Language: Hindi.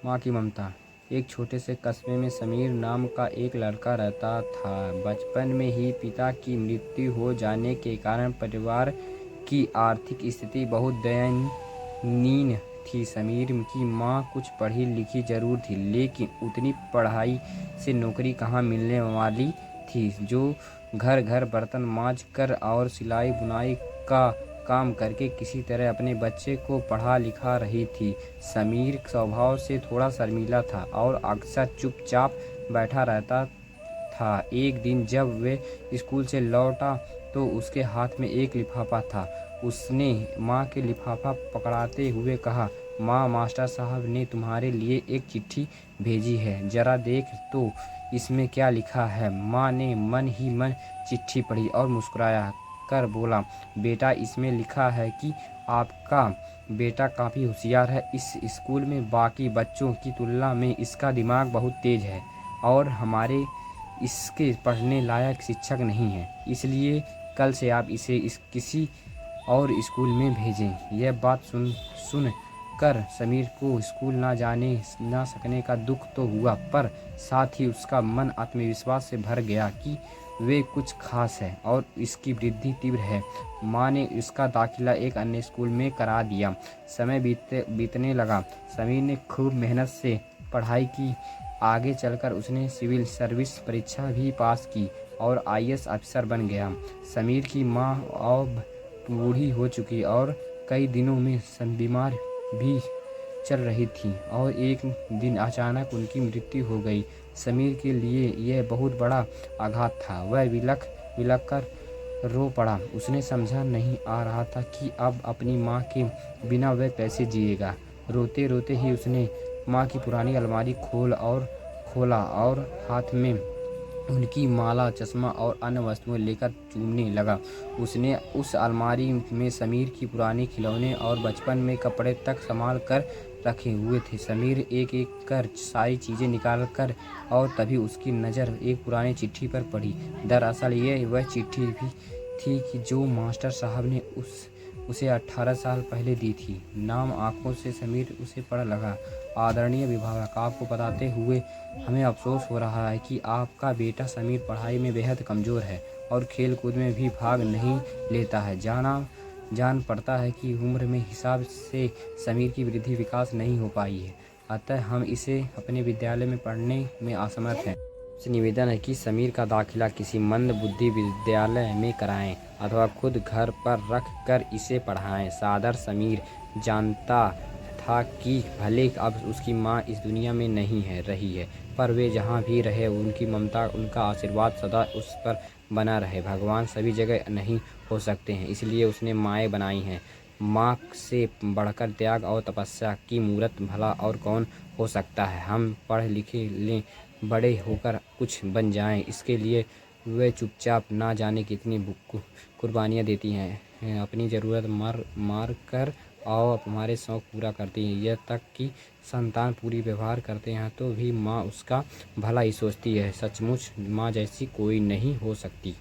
माँ की ममता। एक छोटे से कस्बे में समीर नाम का एक लड़का रहता था। बचपन में ही पिता की मृत्यु हो जाने के कारण परिवार की आर्थिक स्थिति बहुत दयनीय थी। समीर की माँ कुछ पढ़ी लिखी जरूर थी, लेकिन उतनी पढ़ाई से नौकरी कहाँ मिलने वाली थी। जो घर घर बर्तन मांज कर और सिलाई बुनाई का काम करके किसी तरह अपने बच्चे को पढ़ा लिखा रही थी। समीर स्वभाव से थोड़ा शर्मीला था और अक्सर चुपचाप बैठा रहता था। एक दिन जब वे स्कूल से लौटा तो उसके हाथ में एक लिफाफा था। उसने माँ के लिफाफा पकड़ाते हुए कहा, माँ, मास्टर साहब ने तुम्हारे लिए एक चिट्ठी भेजी है, जरा देख तो इसमें क्या लिखा है। माँ ने मन ही मन चिट्ठी पढ़ी और मुस्कुराया कर बोला, बेटा, इसमें लिखा है कि आपका बेटा काफ़ी होशियार है। इस स्कूल में बाकी बच्चों की तुलना में इसका दिमाग बहुत तेज है और हमारे इसके पढ़ने लायक शिक्षक नहीं है, इसलिए कल से आप इसे किसी और स्कूल में भेजें। यह बात सुन कर समीर को स्कूल ना सकने का दुख तो हुआ, पर साथ ही उसका मन आत्मविश्वास से भर गया कि वे कुछ खास है और इसकी वृद्धि तीव्र है। माँ ने इसका दाखिला एक अन्य स्कूल में करा दिया। समय बीतने लगा। समीर ने खूब मेहनत से पढ़ाई की। आगे चलकर उसने सिविल सर्विस परीक्षा भी पास की और आईएएस अफसर बन गया। समीर की माँ अब बूढ़ी हो चुकी और कई दिनों में बीमार भी चल रही थी और एक दिन अचानक उनकी मृत्यु हो गई। समीर के लिए यह बहुत बड़ा आघात था। वह विलख कर रो पड़ा। उसे समझा नहीं आ रहा था कि अब अपनी माँ के बिना वह कैसे जिएगा। रोते रोते ही उसने माँ की पुरानी अलमारी खोला और हाथ में उनकी माला, चश्मा और अन्य वस्तुएं लेकर चूमने लगा। उसने उस अलमारी में समीर की पुरानी खिलौने और बचपन में कपड़े तक संभाल कर रखे हुए थे। समीर एक एक कर सारी चीज़ें निकाल कर और तभी उसकी नज़र एक पुरानी चिट्ठी पर पड़ी। दरअसल ये वह चिट्ठी भी थी कि जो मास्टर साहब ने उसे 18 साल पहले दी थी। नाम आंखों से समीर उसे पढ़ लगा। आदरणीय अभिभावक, आपको बताते हुए हमें अफसोस हो रहा है कि आपका बेटा समीर पढ़ाई में बेहद कमज़ोर है और खेल कूद में भी भाग नहीं लेता है। जान पड़ता है कि उम्र में हिसाब से समीर की वृद्धि विकास नहीं हो पाई है, अतः हम इसे अपने विद्यालय में पढ़ने में असमर्थ हैं। से निवेदन है कि समीर का दाखिला किसी मंद बुद्धि विद्यालय में कराएं अथवा खुद घर पर रख कर इसे पढ़ाएं। सादर समीर। जानता था कि भले अब उसकी माँ इस दुनिया में नहीं रही है, पर वे जहाँ भी रहे उनकी ममता, उनका आशीर्वाद सदा उस पर बना रहे। भगवान सभी जगह नहीं हो सकते हैं, इसलिए उसने माएँ बनाई हैं। माँ से बढ़कर त्याग और तपस्या की मूर्त भला और कौन हो सकता है। हम पढ़ लिख लें, बड़े होकर कुछ बन जाएं, इसके लिए वे चुपचाप ना जाने कितनी कुर्बानियाँ देती हैं। अपनी ज़रूरत मार कर और हमारे शौक़ पूरा करती हैं। यह तक कि संतान पूरी व्यवहार करते हैं तो भी माँ उसका भला ही सोचती है। सचमुच माँ जैसी कोई नहीं हो सकती।